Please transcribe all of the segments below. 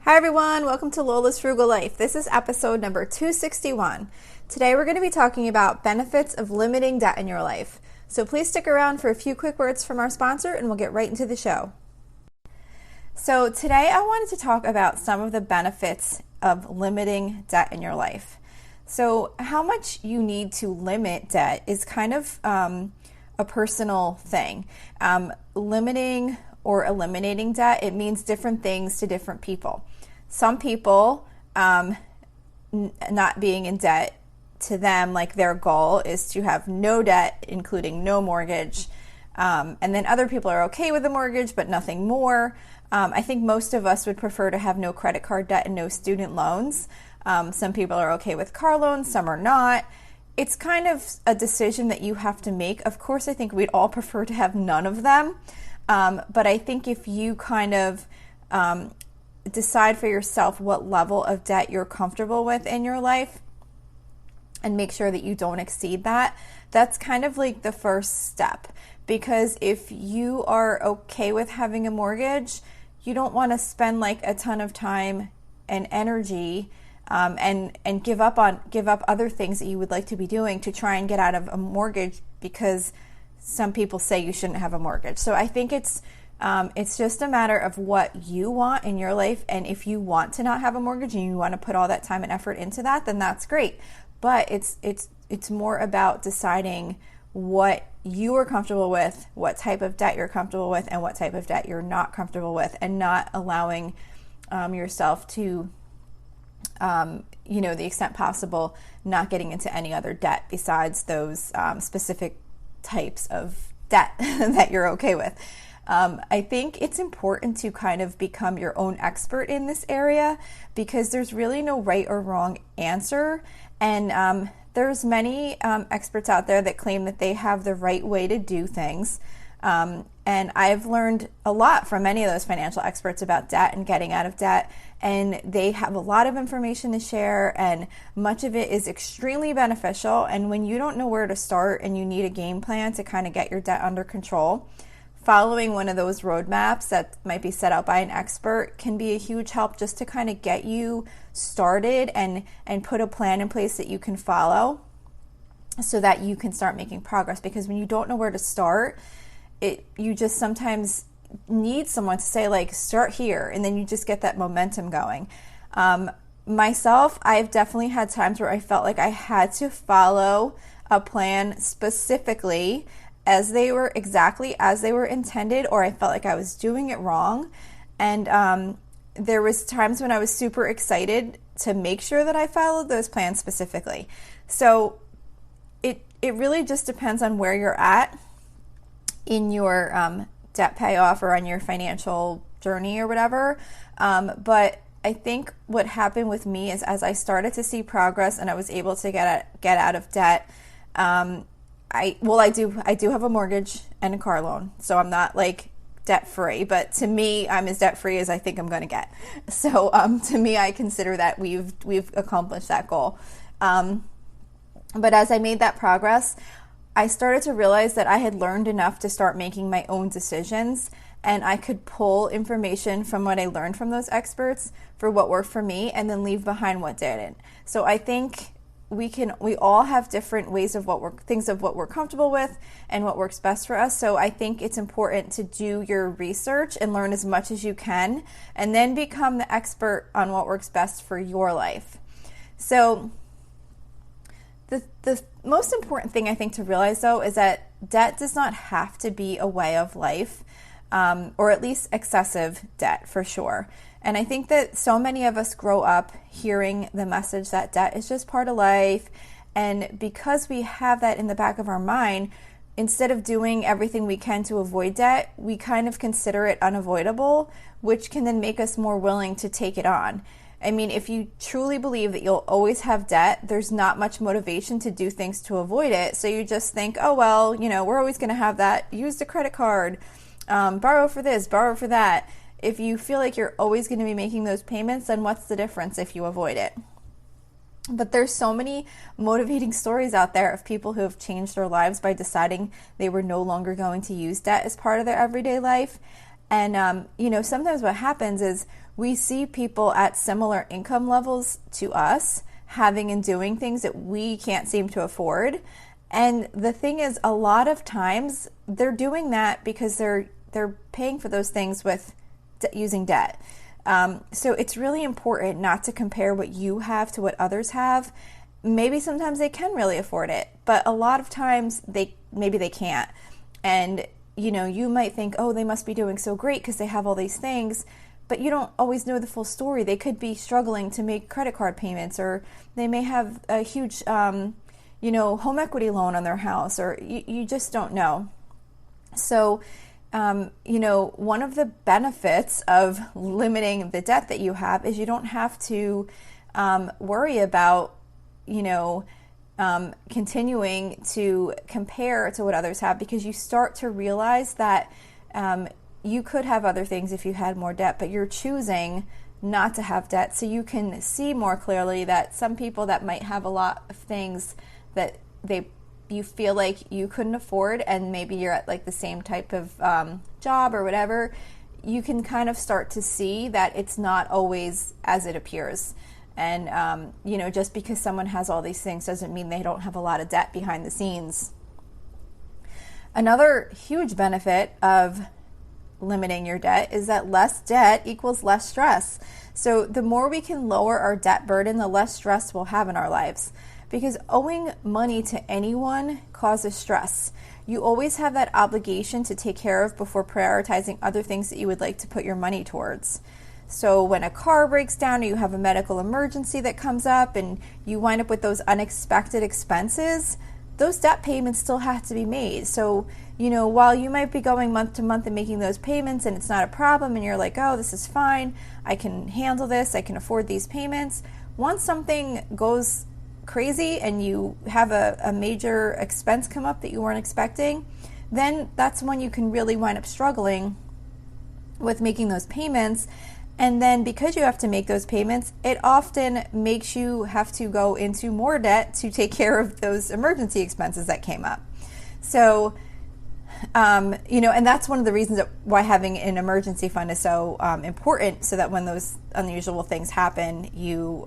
Hi everyone, welcome to Lola's Frugal Life. This is episode number 261. Today we're going to be talking about benefits of limiting debt in your life. So please stick around for a few quick words from our sponsor and we'll get right into the show. So today I wanted to talk about some of the benefits of limiting debt in your life. So how much you need to limit debt is kind of a personal thing. Limiting or eliminating debt, it means different things to different people. Some people, not being in debt, to them, like their goal is to have no debt, including no mortgage. And then other people are okay with a mortgage, but nothing more. I think most of us would prefer to have no credit card debt and no student loans. Some people are okay with car loans, some are not. It's kind of a decision that you have to make. Of course, I think we'd all prefer to have none of them. But I think if you kind of decide for yourself what level of debt you're comfortable with in your life and make sure that you don't exceed that, that's kind of like the first step. Because if you are okay with having a mortgage, you don't want to spend like a ton of time and energy and give up other things that you would like to be doing to try and get out of a mortgage because some people say you shouldn't have a mortgage. So I think it's just a matter of what you want in your life. And if you want to not have a mortgage and you want to put all that time and effort into that, then that's great. But it's more about deciding what you are comfortable with, what type of debt you're comfortable with, and what type of debt you're not comfortable with, and not allowing yourself to, the extent possible, not getting into any other debt besides those specific types of debt that you're okay with. I think it's important to kind of become your own expert in this area because there's really no right or wrong answer. And there's many experts out there that claim that they have the right way to do things. And I've learned a lot from many of those financial experts about debt and getting out of debt. And they have a lot of information to share, and much of it is extremely beneficial. And when you don't know where to start and you need a game plan to kind of get your debt under control, following one of those roadmaps that might be set out by an expert can be a huge help just to kind of get you started and put a plan in place that you can follow so that you can start making progress. Because when you don't know where to start, you just sometimes need someone to say, like, start here, and then you just get that momentum going. Myself, I've definitely had times where I felt like I had to follow a plan specifically exactly as they were intended, or I felt like I was doing it wrong. And there was times when I was super excited to make sure that I followed those plans specifically. So it really just depends on where you're at in your debt payoff or on your financial journey or whatever. But I think what happened with me is as I started to see progress and I was able to get out of debt, I do have a mortgage and a car loan, so I'm not like debt free, but to me, I'm as debt free as I think I'm going to get. So to me, I consider that we've accomplished that goal. But as I made that progress, I started to realize that I had learned enough to start making my own decisions, and I could pull information from what I learned from those experts for what worked for me and then leave behind what didn't. So I think we all have different ways of what we're comfortable with and what works best for us. So I think it's important to do your research and learn as much as you can and then become the expert on what works best for your life. So the most important thing I think to realize, though, is that debt does not have to be a way of life, or at least excessive debt for sure. And I think that so many of us grow up hearing the message that debt is just part of life. And because we have that in the back of our mind, instead of doing everything we can to avoid debt, we kind of consider it unavoidable, which can then make us more willing to take it on. I mean, if you truly believe that you'll always have debt, there's not much motivation to do things to avoid it. So you just think, oh, well, we're always going to have that. Use the credit card, borrow for this, borrow for that. If you feel like you're always going to be making those payments, then what's the difference if you avoid it? But there's so many motivating stories out there of people who have changed their lives by deciding they were no longer going to use debt as part of their everyday life. And, sometimes what happens is we see people at similar income levels to us having and doing things that we can't seem to afford. And the thing is, a lot of times they're doing that because they're paying for those things with using debt. So it's really important not to compare what you have to what others have. Maybe sometimes they can really afford it, but a lot of times maybe they can't. And you might think, oh, they must be doing so great because they have all these things, but you don't always know the full story. They could be struggling to make credit card payments, or they may have a huge home equity loan on their house, or you just don't know. So one of the benefits of limiting the debt that you have is you don't have to worry about, continuing to compare to what others have, because you start to realize that you could have other things if you had more debt, but you're choosing not to have debt. So you can see more clearly that some people that might have a lot of things that you feel like you couldn't afford, and maybe you're at like the same type of job or whatever, you can kind of start to see that it's not always as it appears. And, just because someone has all these things doesn't mean they don't have a lot of debt behind the scenes. Another huge benefit of limiting your debt is that less debt equals less stress. So the more we can lower our debt burden, the less stress we'll have in our lives. Because owing money to anyone causes stress. You always have that obligation to take care of before prioritizing other things that you would like to put your money towards. So when a car breaks down, or you have a medical emergency that comes up, and you wind up with those unexpected expenses, those debt payments still have to be made. So, while you might be going month to month and making those payments and it's not a problem, and you're like, oh, this is fine, I can handle this, I can afford these payments. Once something goes crazy and you have a major expense come up that you weren't expecting, then that's when you can really wind up struggling with making those payments. And then because you have to make those payments, it often makes you have to go into more debt to take care of those emergency expenses that came up. So, and that's one of the reasons why having an emergency fund is so important, so that when those unusual things happen, you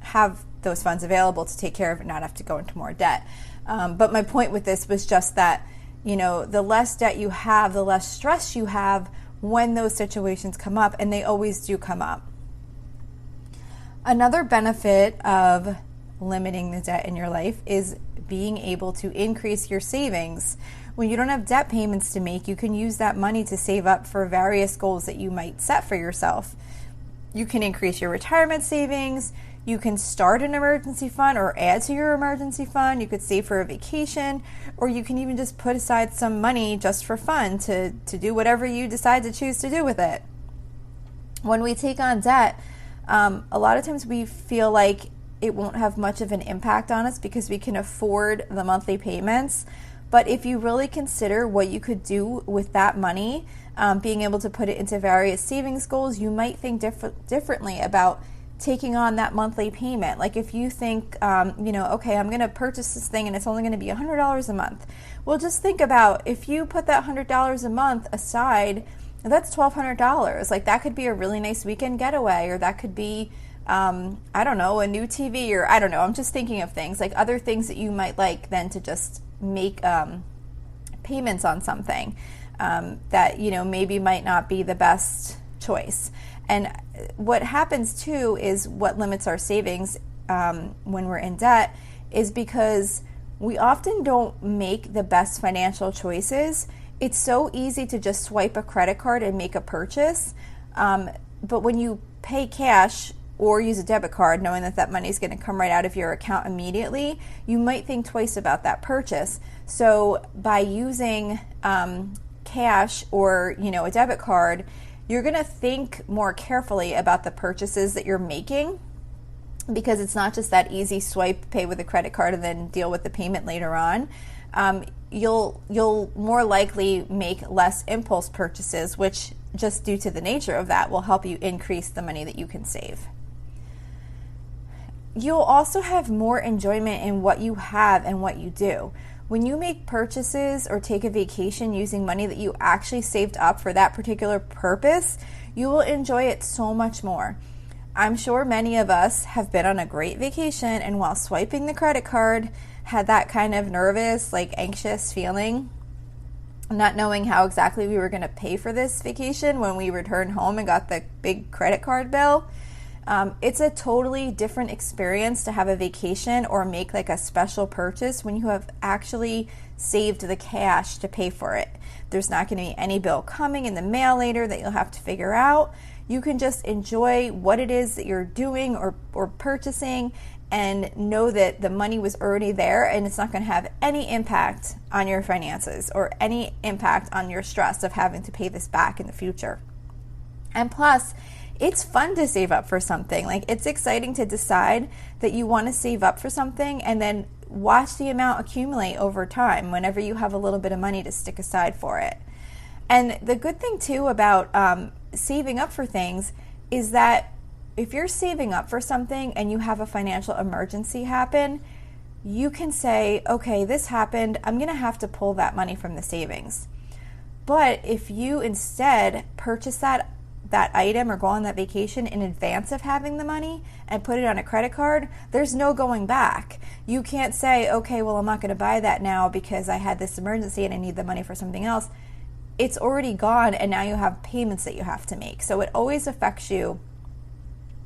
have those funds available to take care of it and not have to go into more debt. But my point with this was just that, the less debt you have, the less stress you have when those situations come up, and they always do come up. Another benefit of limiting the debt in your life is being able to increase your savings. When you don't have debt payments to make, you can use that money to save up for various goals that you might set for yourself. You can increase your retirement savings. You can start an emergency fund or add to your emergency fund. You could save for a vacation, or you can even just put aside some money just for fun to do whatever you decide to choose to do with it. When we take on debt, a lot of times we feel like it won't have much of an impact on us because we can afford the monthly payments. But if you really consider what you could do with that money, being able to put it into various savings goals, you might think differently about taking on that monthly payment. Like if you think, okay, I'm going to purchase this thing and it's only going to be $100 a month. Well, just think about if you put that $100 a month aside, that's $1,200. Like that could be a really nice weekend getaway, or that could be, a new TV, or I don't know. I'm just thinking of things like other things that you might like then to just make payments on something that, maybe might not be the best choice. And what happens too is what limits our savings when we're in debt is because we often don't make the best financial choices. It's so easy to just swipe a credit card and make a purchase. But when you pay cash or use a debit card, knowing that money is going to come right out of your account immediately, you might think twice about that purchase. So by using cash or a debit card, you're going to think more carefully about the purchases that you're making, because it's not just that easy swipe, pay with a credit card, and then deal with the payment later on. You'll more likely make less impulse purchases, which just due to the nature of that will help you increase the money that you can save. You'll also have more enjoyment in what you have and what you do. When you make purchases or take a vacation using money that you actually saved up for that particular purpose, you will enjoy it so much more. I'm sure many of us have been on a great vacation, and while swiping the credit card, had that kind of nervous, like anxious feeling, not knowing how exactly we were going to pay for this vacation when we returned home and got the big credit card bill. It's a totally different experience to have a vacation or make like a special purchase when you have actually saved the cash to pay for it. There's not going to be any bill coming in the mail later that you'll have to figure out. You can just enjoy what it is that you're doing or purchasing and know that the money was already there and it's not going to have any impact on your finances or any impact on your stress of having to pay this back in the future. And plus, it's fun to save up for something. Like, it's exciting to decide that you want to save up for something and then watch the amount accumulate over time whenever you have a little bit of money to stick aside for it. And the good thing too about saving up for things is that if you're saving up for something and you have a financial emergency happen, you can say, okay, this happened, I'm going to have to pull that money from the savings. But if you instead purchase that item or go on that vacation in advance of having the money and put it on a credit card, there's no going back. You can't say, okay, well, I'm not going to buy that now because I had this emergency and I need the money for something else. It's already gone, and now you have payments that you have to make. So it always affects you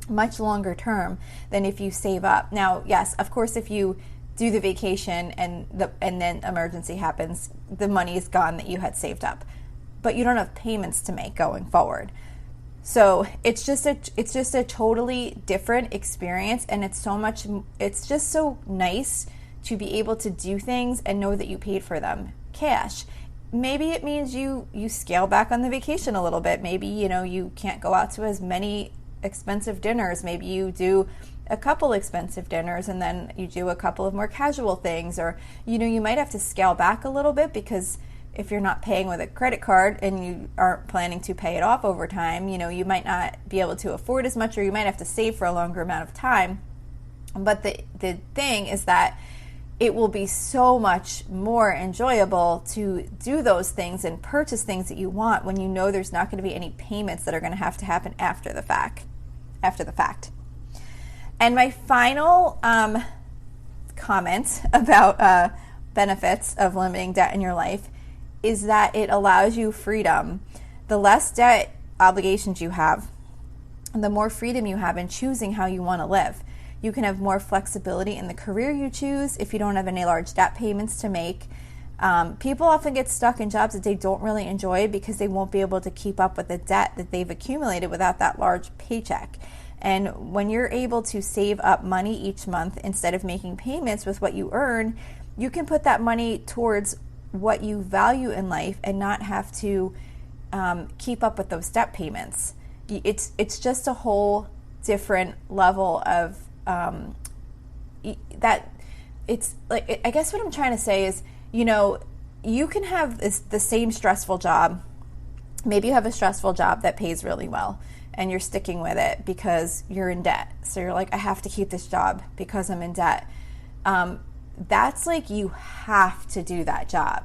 much longer term than if you save up. Now, yes, of course, if you do the vacation and then emergency happens, the money is gone that you had saved up, but you don't have payments to make going forward. So it's just a totally different experience, and it's just so nice to be able to do things and know that you paid for them cash. Maybe it means you scale back on the vacation a little bit. Maybe, you can't go out to as many expensive dinners. Maybe you do a couple expensive dinners and then you do a couple of more casual things, or, you might have to scale back a little bit because if you're not paying with a credit card and you aren't planning to pay it off over time, you might not be able to afford as much, or you might have to save for a longer amount of time. But the thing is that it will be so much more enjoyable to do those things and purchase things that you want when you know there's not going to be any payments that are going to happen after the fact. And my final comment about benefits of limiting debt in your life is that it allows you freedom. The less debt obligations you have, the more freedom you have in choosing how you want to live. You can have more flexibility in the career you choose if you don't have any large debt payments to make. People often get stuck in jobs that they don't really enjoy because they won't be able to keep up with the debt that they've accumulated without that large paycheck. And when you're able to save up money each month instead of making payments with what you earn, you can put that money towards what you value in life and not have to keep up with those debt payments. It's just a whole different level of that. It's like, I guess what I'm trying to say is, you can have the same stressful job. Maybe you have a stressful job that pays really well and you're sticking with it because you're in debt. So you're like, I have to keep this job because I'm in debt. That's like, you have to do that job.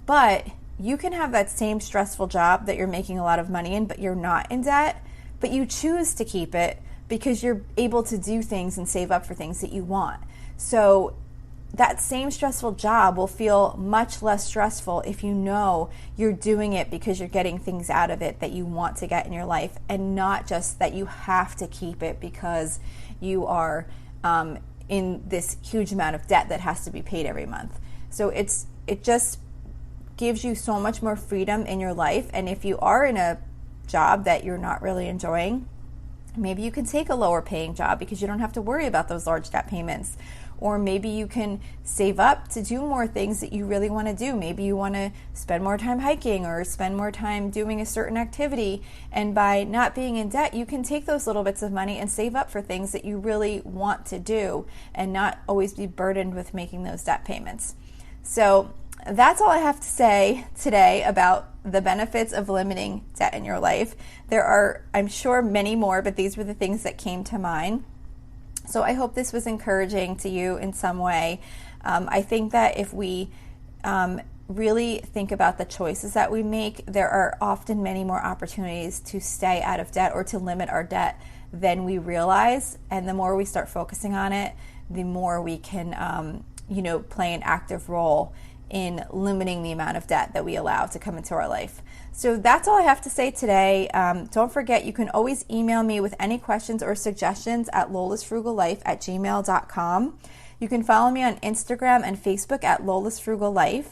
But you can have that same stressful job that you're making a lot of money in, but you're not in debt, but you choose to keep it because you're able to do things and save up for things that you want. So that same stressful job will feel much less stressful if you know you're doing it because you're getting things out of it that you want to get in your life, and not just that you have to keep it because you are in this huge amount of debt that has to be paid every month. So it just gives you so much more freedom in your life. And if you are in a job that you're not really enjoying, maybe you can take a lower paying job because you don't have to worry about those large debt payments. Or maybe you can save up to do more things that you really want to do. Maybe you want to spend more time hiking or spend more time doing a certain activity. And by not being in debt, you can take those little bits of money and save up for things that you really want to do and not always be burdened with making those debt payments. So that's all I have to say today about the benefits of limiting debt in your life. There are, I'm sure, many more, but these were the things that came to mind. So I hope this was encouraging to you in some way. I think that if we really think about the choices that we make, there are often many more opportunities to stay out of debt or to limit our debt than we realize. And the more we start focusing on it, the more we can, play an active role in limiting the amount of debt that we allow to come into our life. So that's all I have to say today. Don't forget, you can always email me with any questions or suggestions at lolasfrugallife@gmail.com. You can follow me on Instagram and Facebook at lolasfrugallife.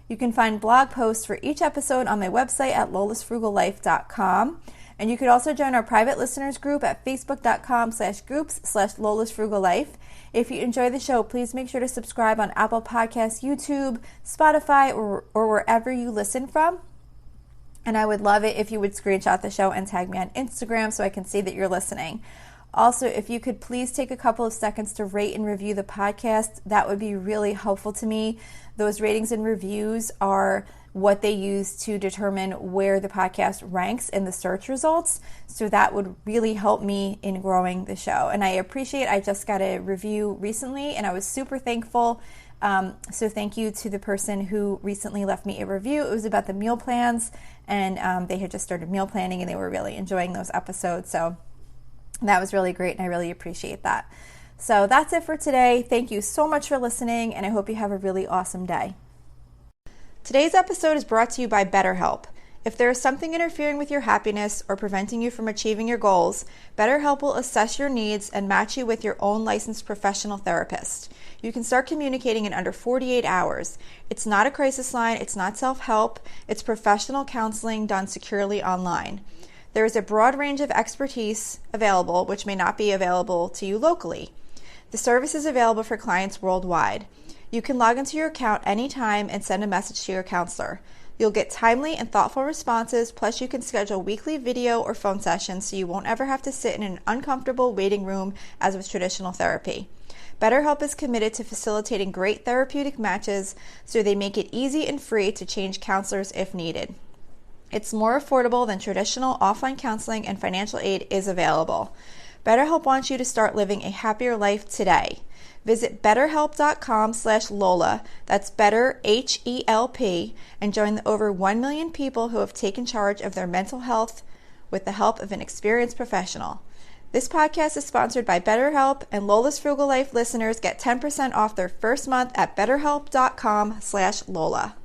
You can find blog posts for each episode on my website at lolasfrugallife.com. And you could also join our private listeners group at facebook.com/groups/lolasfrugallife. If you enjoy the show, please make sure to subscribe on Apple Podcasts, YouTube, Spotify, or wherever you listen from. And I would love it if you would screenshot the show and tag me on Instagram so I can see that you're listening. Also, if you could please take a couple of seconds to rate and review the podcast, that would be really helpful to me. Those ratings and reviews are what they use to determine where the podcast ranks in the search results. So that would really help me in growing the show. And I just got a review recently and I was super thankful. So thank you to the person who recently left me a review. It was about the meal plans, and they had just started meal planning and they were really enjoying those episodes. So that was really great and I really appreciate that. So that's it for today. Thank you so much for listening, and I hope you have a really awesome day. Today's episode is brought to you by BetterHelp. If there is something interfering with your happiness or preventing you from achieving your goals, BetterHelp will assess your needs and match you with your own licensed professional therapist. You can start communicating in under 48 hours. It's not a crisis line, it's not self-help, it's professional counseling done securely online. There is a broad range of expertise available, which may not be available to you locally. The service is available for clients worldwide. You can log into your account anytime and send a message to your counselor. You'll get timely and thoughtful responses, plus you can schedule weekly video or phone sessions so you won't ever have to sit in an uncomfortable waiting room as with traditional therapy. BetterHelp is committed to facilitating great therapeutic matches, so they make it easy and free to change counselors if needed. It's more affordable than traditional offline counseling, and financial aid is available. BetterHelp wants you to start living a happier life today. Visit betterhelp.com/Lola, that's better HELP, and join the over 1 million people who have taken charge of their mental health with the help of an experienced professional. This podcast is sponsored by BetterHelp, and Lola's Frugal Life listeners get 10% off their first month at betterhelp.com/Lola.